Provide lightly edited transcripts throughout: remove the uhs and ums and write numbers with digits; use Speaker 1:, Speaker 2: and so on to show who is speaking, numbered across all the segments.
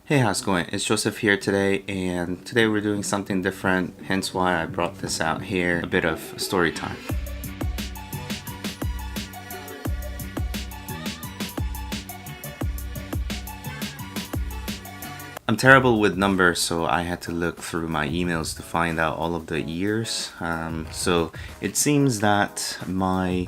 Speaker 1: Hey, how's it going? It's Joseph here today, and today we're doing something different, hence why I brought this out here, a bit of story time. I'm terrible with numbers, so I had to look through my emails to find out all of the years. So it seems that my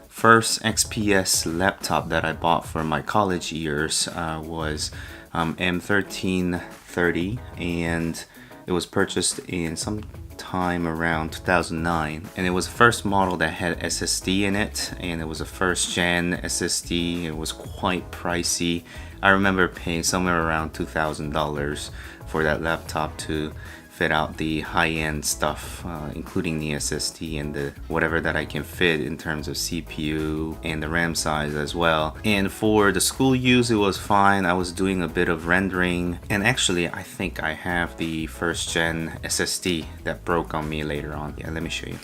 Speaker 1: first XPS laptop that I bought for my college years was M1330, and it was purchased in some time around 2009, and it was the first model that had SSD in it, and it was a first gen SSD. It was quite pricey. I remember paying somewhere around $2,000 for that laptop to fit out the high-end stuff, including the SSD and the whatever that I can fit in terms of CPU and the RAM size as well. And for the school use, it was fine. I was doing a bit of rendering, and actually I think I have the first gen SSD that broke on me later on. Yeah, let me show you.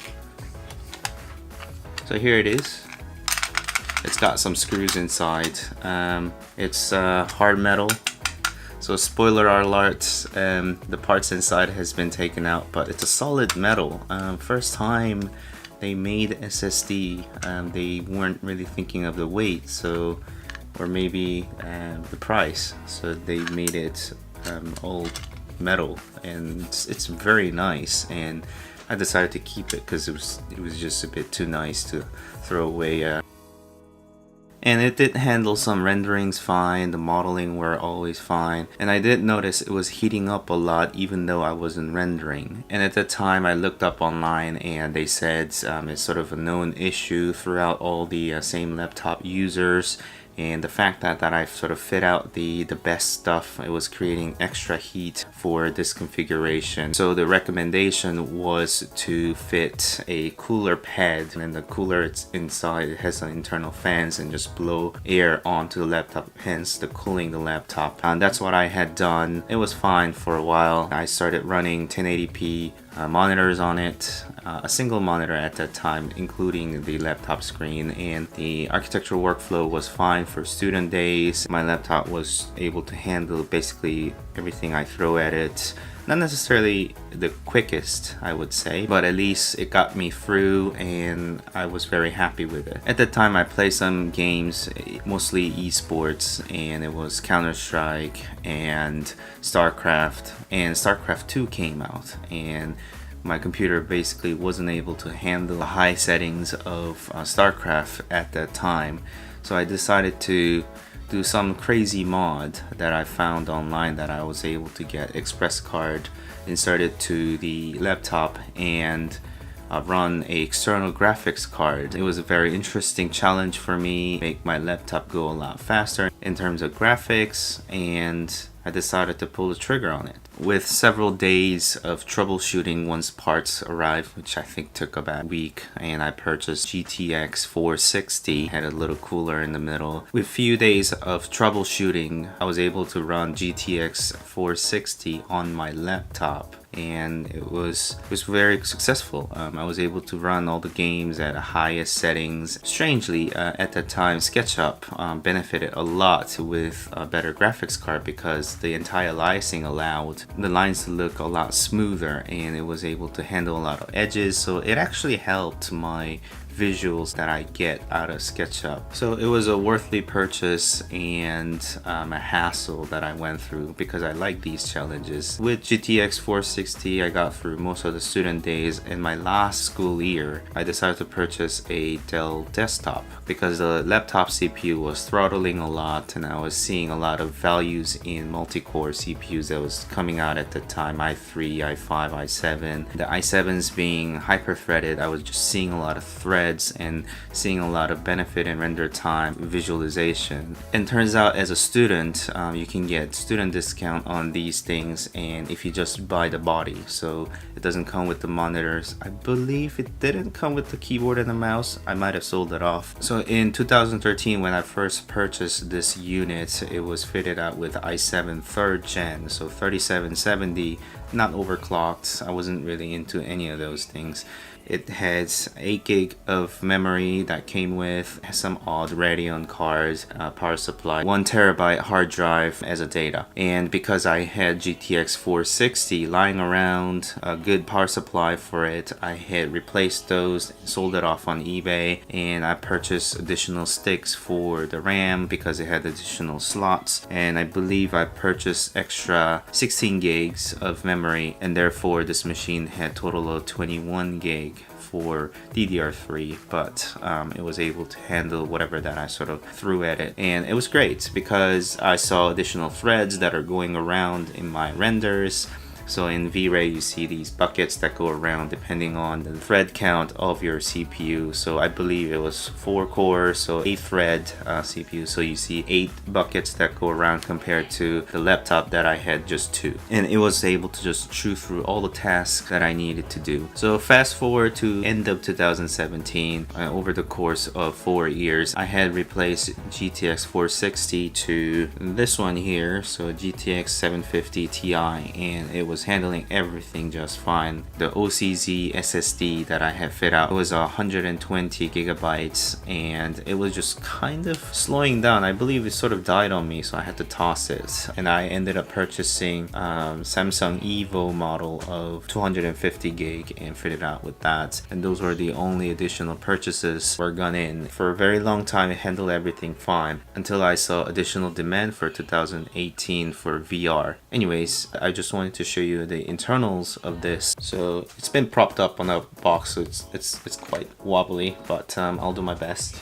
Speaker 1: So here it is. It's got some screws inside. It's hard metal. So spoiler alert, the parts inside has been taken out, but it's a solid metal. First time they made SSD, they weren't really thinking of the weight, so, or maybe the price. So they made it all metal, and it's very nice. And I decided to keep it because it was just a bit too nice to throw away. And it did handle some renderings fine, the modeling were always fine, and I did notice it was heating up a lot even though I wasn't rendering. And at the time I looked up online, and they said it's sort of a known issue throughout all the same laptop users. And the fact that I sort of fit out the best stuff, it was creating extra heat for this configuration. So the recommendation was to fit a cooler pad, and the cooler it's inside, it has some internal fans and just blow air onto the laptop, hence the cooling the laptop. And that's what I had done. It was fine for a while. I started running 1080p monitors on it, a single monitor at that time, including the laptop screen, and the architectural workflow was fine for student days. My laptop was able to handle basically everything I throw at it. Not necessarily the quickest, I would say, but at least it got me through, and I was very happy with it. At the time I played some games, mostly esports, and it was Counter-Strike and StarCraft, and StarCraft 2 came out, and my computer basically wasn't able to handle the high settings of StarCraft at that time. So I decided to do some crazy mod that I found online that I was able to get express card inserted to the laptop and run a external graphics card. It was a very interesting challenge for me, make my laptop go a lot faster in terms of graphics, and I decided to pull the trigger on it. With several days of troubleshooting once parts arrived, which I think took about a week, and I purchased GTX 460, had a little cooler in the middle. With few days of troubleshooting, I was able to run GTX 460 on my laptop, and it was very successful. I was able to run all the games at the highest settings. Strangely, at that time, SketchUp benefited a lot with a better graphics card because the Anti-Aliasing allowed the lines to look a lot smoother, and it was able to handle a lot of edges, so it actually helped my visuals that I get out of SketchUp. So it was a worthy purchase and a hassle that I went through because I like these challenges. With GTX 460, I got through most of the student days. In my last school year, I decided to purchase a Dell desktop because the laptop CPU was throttling a lot, and I was seeing a lot of values in multi-core CPUs that was coming out at the time, i3, i5, i7. The i7s being HyperThreaded, I was just seeing a lot of threads and seeing a lot of benefit in render time, visualization. And turns out as a student, you can get student discount on these things, and if you just buy the body, so it doesn't come with the monitors. I believe it didn't come with the keyboard and the mouse. I might have sold it off. So in 2013, when I first purchased this unit, it was fitted out with i7 3rd gen, so 3770 not overclocked. I wasn't really into any of those things. It has 8 gig of memory that came with, some odd Radeon cards, power supply, 1 terabyte hard drive as a data. And because I had GTX 460 lying around, a good power supply for it, I had replaced those, sold it off on eBay, and I purchased additional sticks for the RAM because it had additional slots. And I believe I purchased extra 16 gigs of memory, and therefore this machine had total of 21 gig for DDR3, but it was able to handle whatever that I sort of threw at it. And it was great because I saw additional threads that are going around in my renders. So in V-Ray, you see these buckets that go around depending on the thread count of your CPU. So I believe it was 4 cores, so 8 thread CPU. So you see 8 buckets that go around compared to the laptop that I had just 2. And it was able to just chew through all the tasks that I needed to do. So fast forward to end of 2017, over the course of 4 years, I had replaced GTX 460 to this one here, so GTX 750 Ti, and it was handling everything just fine. The OCZ SSD that I had fit out was 120 gigabytes, and it was just kind of slowing down. I believe it sort of died on me, so I had to toss it. And I ended up purchasing Samsung Evo model of 250 gig and fitted out with that. And those were the only additional purchases were gone in. For a very long time, it handled everything fine until I saw additional demand for 2018 for VR. Anyways, I just wanted to show you the internals of this. So it's been propped up on a box, so it's quite wobbly, but I'll do my best.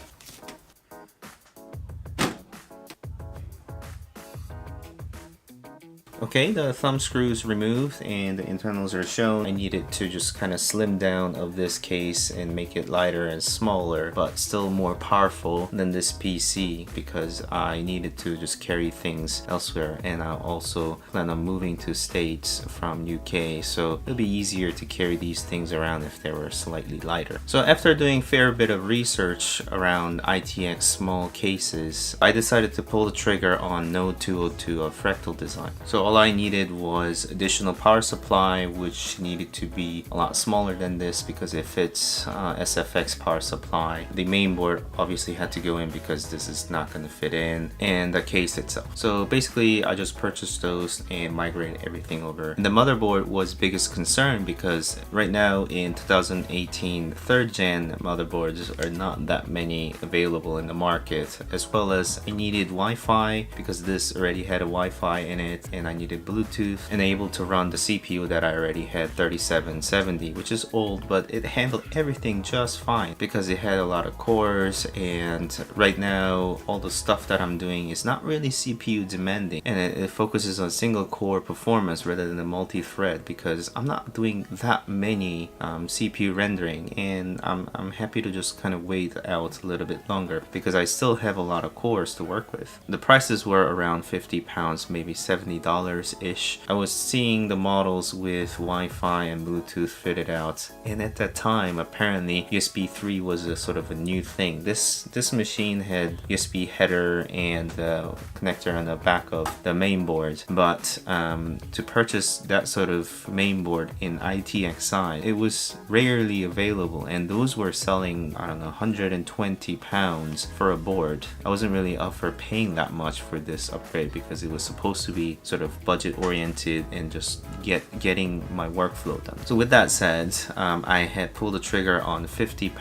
Speaker 1: Okay, the thumb screw is removed and the internals are shown. I needed to just kind of slim down of this case and make it lighter and smaller, but still more powerful than this PC because I needed to just carry things elsewhere, and I also plan on moving to States from UK, so it'll be easier to carry these things around if they were slightly lighter. So after doing a fair bit of research around ITX small cases, I decided to pull the trigger on Node 202 of Fractal Design. So all I needed was additional power supply, which needed to be a lot smaller than this because it fits SFX power supply. The main board obviously had to go in because this is not going to fit in, and the case itself. So basically I just purchased those and migrated everything over. The motherboard was biggest concern because right now in 2018 3rd gen motherboards are not that many available in the market, as well as I needed Wi-Fi because this already had a Wi-Fi in it, and I needed Bluetooth and able to run the CPU that I already had, 3770, which is old, but it handled everything just fine because it had a lot of cores. And right now all the stuff that I'm doing is not really CPU demanding, and it focuses on single core performance rather than a multi-thread because I'm not doing that many CPU rendering, and I'm happy to just kind of wait out a little bit longer because I still have a lot of cores to work with. The prices were around £50, maybe $70 ish. I was seeing the models with Wi-Fi and Bluetooth fitted out, and at that time apparently USB 3 was a sort of a new thing. This machine had USB header and connector on the back of the main board, but to purchase that sort of main board in ITXI, it was rarely available, and those were selling, I don't know, £120 for a board. I wasn't really up for paying that much for this upgrade because it was supposed to be sort of budget oriented and just getting my workflow done. So with that said, I had pulled the trigger on the £50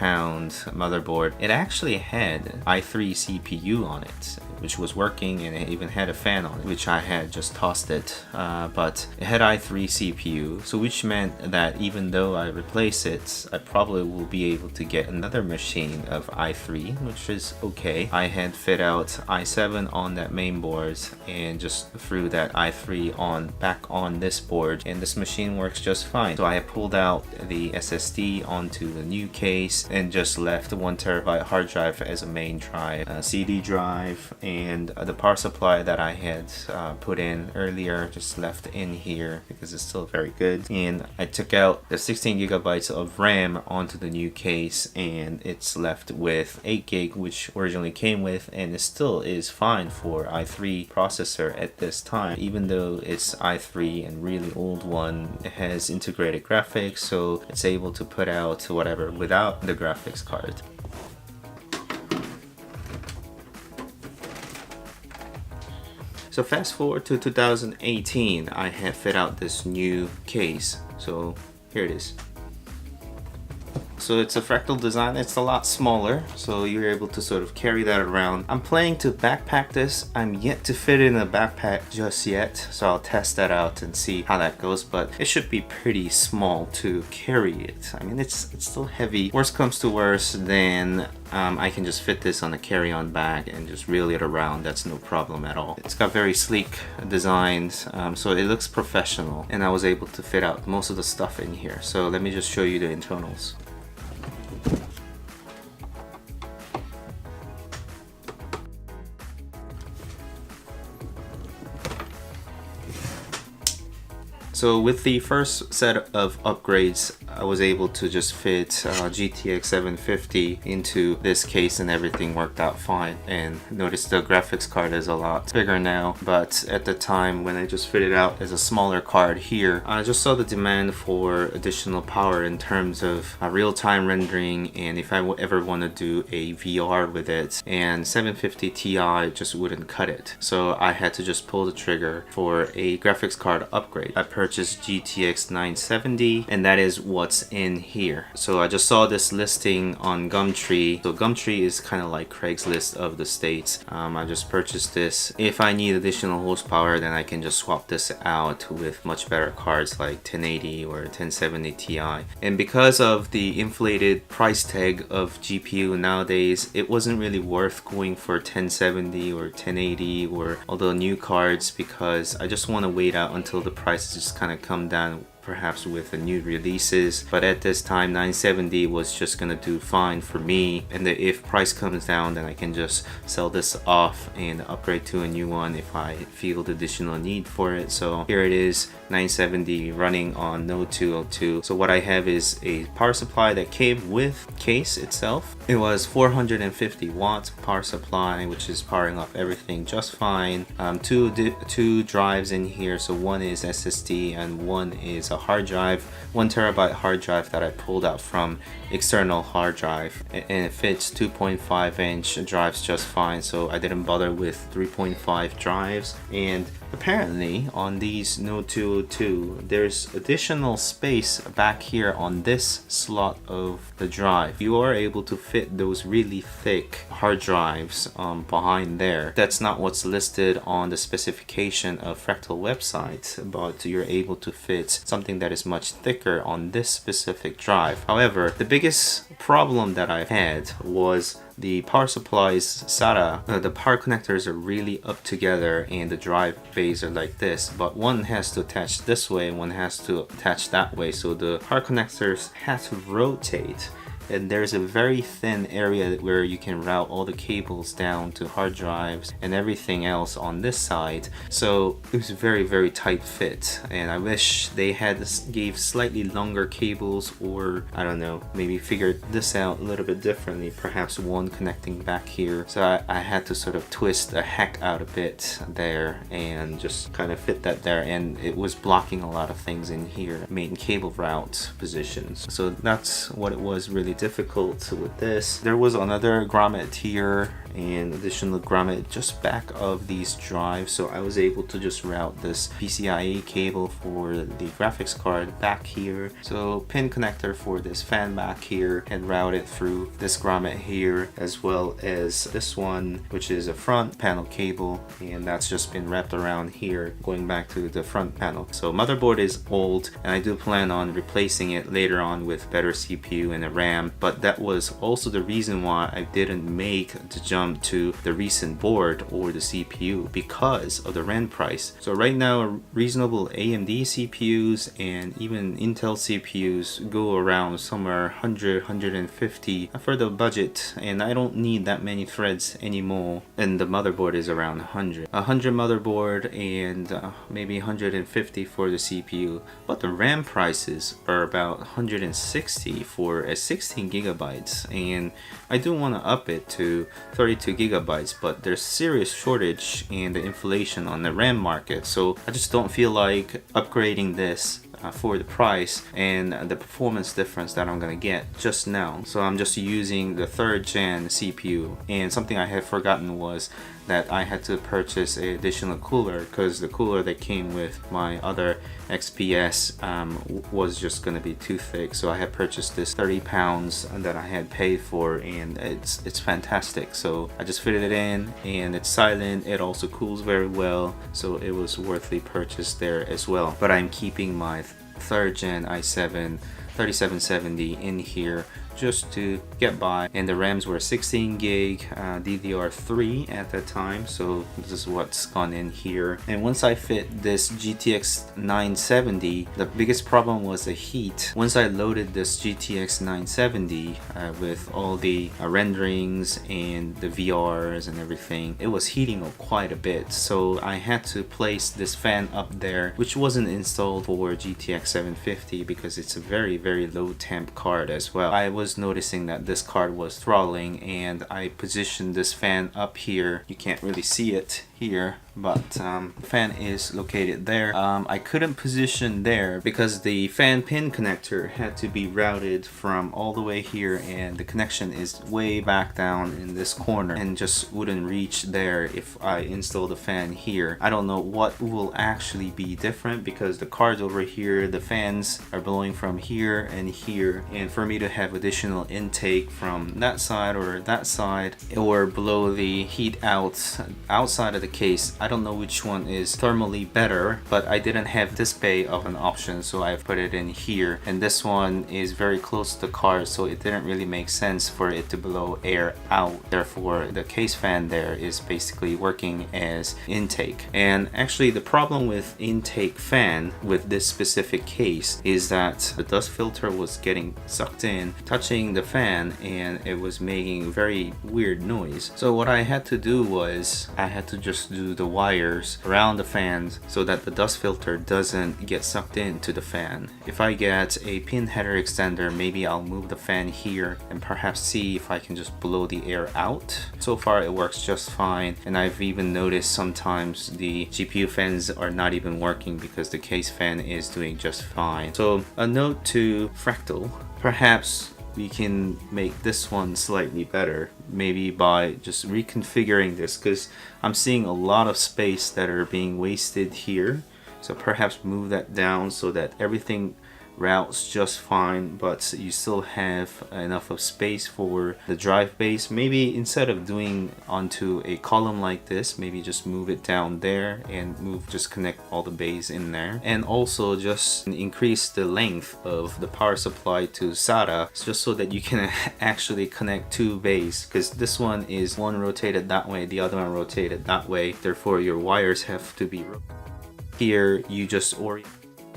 Speaker 1: motherboard. It actually had i3 CPU on it, which was working, and it even had a fan on it, which I had just tossed it, but it had i3 CPU, so which meant that even though I replace it, I probably will be able to get another machine of i3, which is okay. I had fit out i7 on that main board and just threw that i3 back on this board, and this machine works just fine. So I have pulled out the SSD onto the new case and just left the 1 terabyte hard drive as a main drive, CD drive, and the power supply that I had put in earlier just left in here because it's still very good. And I took out the 16 gigabytes of RAM onto the new case, and it's left with 8 gig, which originally came with, and it still is fine for i3 processor at this time. Even though it's i3 and really old one, it has integrated graphics, so it's able to put out whatever without the graphics card. So fast forward to 2018, I have fit out this new case. So here it is. So it's a Fractal Design. It's a lot smaller, so you're able to sort of carry that around. I'm planning to backpack this. I'm yet to fit in a backpack just yet, so I'll test that out and see how that goes, but it should be pretty small to carry it. I mean, it's still heavy. Worst comes to worst, then I can just fit this on a carry-on bag and just reel it around. That's no problem at all. It's got very sleek designs, so it looks professional, and I was able to fit out most of the stuff in here. So let me just show you the internals. So with the first set of upgrades, I was able to just fit GTX 750 into this case, and everything worked out fine. And notice the graphics card is a lot bigger now, but at the time when I just fitted out as a smaller card here, I just saw the demand for additional power in terms of real-time rendering, and if I ever want to do a VR with it, and 750 Ti just wouldn't cut it. So I had to just pull the trigger for a graphics card upgrade. I purchased GTX 970, and that is what's in here. So I just saw this listing on Gumtree. So Gumtree is kind of like Craigslist of the States. I just purchased this. If I need additional horsepower, then I can just swap this out with much better cards like 1080 or 1070 Ti. And because of the inflated price tag of GPU nowadays, it wasn't really worth going for 1070 or 1080 or all the new cards, because I just want to wait out until the prices just kind of come down, perhaps with the new releases. But at this time, 970 was just gonna do fine for me, and if price comes down, then I can just sell this off and upgrade to a new one if I feel the additional need for it. So here it is, 970 running on Node 202. So what I have is a power supply that came with case itself. It was 450 watt power supply, which is powering up everything just fine. Two drives in here, so one is SSD and one is a hard drive, 1 terabyte hard drive that I pulled out from external hard drive, and it fits 2.5 inch drives just fine, so I didn't bother with 3.5 drives. And apparently on these Node 202, there's additional space back here on this slot of the drive. You are able to fit those really thick hard drives behind there. That's not what's listed on the specification of Fractal website, but you're able to fit something that is much thicker on this specific drive. However, the biggest problem that I had was the power supply's SATA. The power connectors are really up together, and the drive bays are like this, but one has to attach this way and one has to attach that way, so the power connectors have to rotate. And there's a very thin area where you can route all the cables down to hard drives and everything else on this side. So it was a very tight fit, and I wish they had gave slightly longer cables, or I don't know, maybe figured this out a little bit differently, perhaps one connecting back here. So I had to sort of twist the heck out a bit there and just kind of fit that there, and it was blocking a lot of things in here, main cable route positions. So that's what it was really difficult with this. There was another grommet here and additional grommet just back of these drives, so I was able to just route this PCIe cable for the graphics card back here, so pin connector for this fan back here, and route it through this grommet here, as well as this one, which is a front panel cable, and that's just been wrapped around here going back to the front panel. So motherboard is old, and I do plan on replacing it later on with better CPU and a RAM RAM, but that was also the reason why I didn't make the jump to the recent board or the CPU, because of the RAM price. So right now, reasonable AMD CPUs and even Intel CPUs go around somewhere 100, 150 for the budget, and I don't need that many threads anymore. And the motherboard is around 100 motherboard and maybe 150 for the CPU, but the RAM prices are about 160 for a 16 gigabytes, and I do want to up it to 32 gigabytes, but there's serious shortage and the inflation on the RAM market, so I just don't feel like upgrading this for the price and the performance difference that I'm gonna get just now. So I'm just using the 3rd gen CPU. And something I had forgotten was that I had to purchase an additional cooler, because the cooler that came with my other XPS was just gonna be too thick. So I had purchased this 30 pounds that I had paid for, and it's fantastic. So I just fitted it in, and it's silent. It also cools very well, so it was worth the purchase there as well. But I'm keeping my 3rd gen i7 3770 in here just to get by, and the RAMs were 16 gig DDR3 at that time, so this is what's gone in here. And once I fit this GTX 970, the biggest problem was the heat. Once I loaded this GTX 970 with all the renderings and the VRs and everything, it was heating up quite a bit, so I had to place this fan up there, which wasn't installed for GTX 750 because it's a very low temp card as well. I was noticing that this card was throttling, and I positioned this fan up here. You can't really see it here, but the fan is located there. I couldn't position there because the fan pin connector had to be routed from all the way here, and the connection is way back down in this corner and just wouldn't reach there if I install the fan here. I don't know what will actually be different because the card's over here, the fans are blowing from here and here, and for me to have additional intake from that side or blow the heat outside of the case, I don't know which one is thermally better, but I didn't have display of an option, so I've put it in here. And this one is very close to the card, so it didn't really make sense for it to blow air out. Therefore, the case fan there is basically working as intake. And actually, the problem with intake fan with this specific case is that the dust filter was getting sucked in, touching the fan, and it was making very weird noise. So what I had to do was I had to just do the wires around the fans so that the dust filter doesn't get sucked into the fan. If I get a pin header extender, maybe I'll move the fan here and perhaps see if I can just blow the air out. So far it works just fine, and I've even noticed sometimes the GPU fans are not even working because the case fan is doing just fine. So a note to Fractal, perhaps we can make this one slightly better, maybe by just reconfiguring this, because I'm seeing a lot of space that are being wasted here. So perhaps move that down so that everything routes just fine, but you still have enough of space for the drive base. Maybe instead of doing onto a column like this, maybe just move it down there and just connect all the bays in there. And also just increase the length of the power supply to SATA, just so that you can actually connect 2 bays, because this one is one rotated that way, the other one rotated that way. Therefore your wires have to be here. You just orient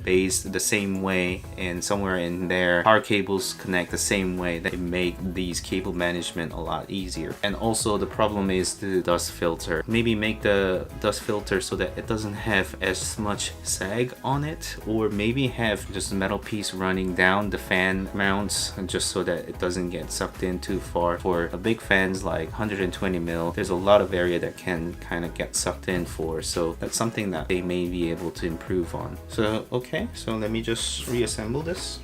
Speaker 1: bays the same way, and somewhere in there power cables connect the same way. That make these cable management a lot easier. And also the problem is the dust filter. Maybe make the dust filter so that it doesn't have as much sag on it, or maybe have just a metal piece running down the fan mounts just so that it doesn't get sucked in too far. For the big fans like 120 mil, there's a lot of area that can kind of get sucked in for, so that's something that they may be able to improve on. So okay, so let me just reassemble this.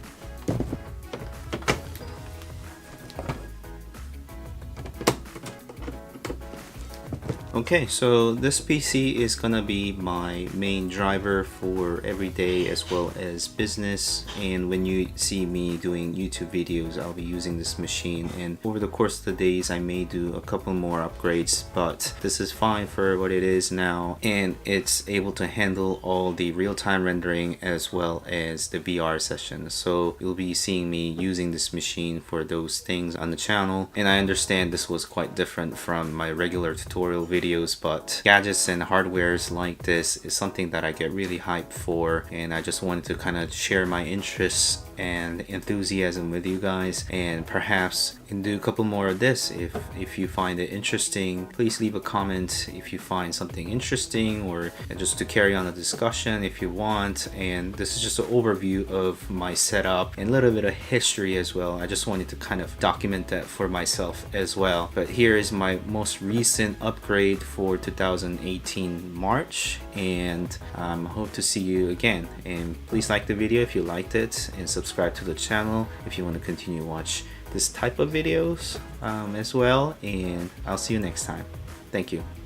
Speaker 1: Okay, so this PC is gonna be my main driver for everyday as well as business, and when you see me doing YouTube videos, I'll be using this machine, and over the course of the days I may do a couple more upgrades, but this is fine for what it is now, and it's able to handle all the real-time rendering as well as the VR session. So you'll be seeing me using this machine for those things on the channel, and I understand this was quite different from my regular tutorial videos, but gadgets and hardwares like this is something that I get really hyped for, and I just wanted to kind of share my interests and enthusiasm with you guys, and perhaps do a couple more of this. If you find it interesting, please leave a comment if you find something interesting, or just to carry on the discussion if you want. And this is just an overview of my setup and a little bit of history as well. I just wanted to kind of document that for myself as well. But here is my most recent upgrade for 2018 March, and hope to see you again. And please like the video if you liked it, and subscribe to the channel if you want to continue to watch this type of videos as well, and I'll see you next time. Thank you.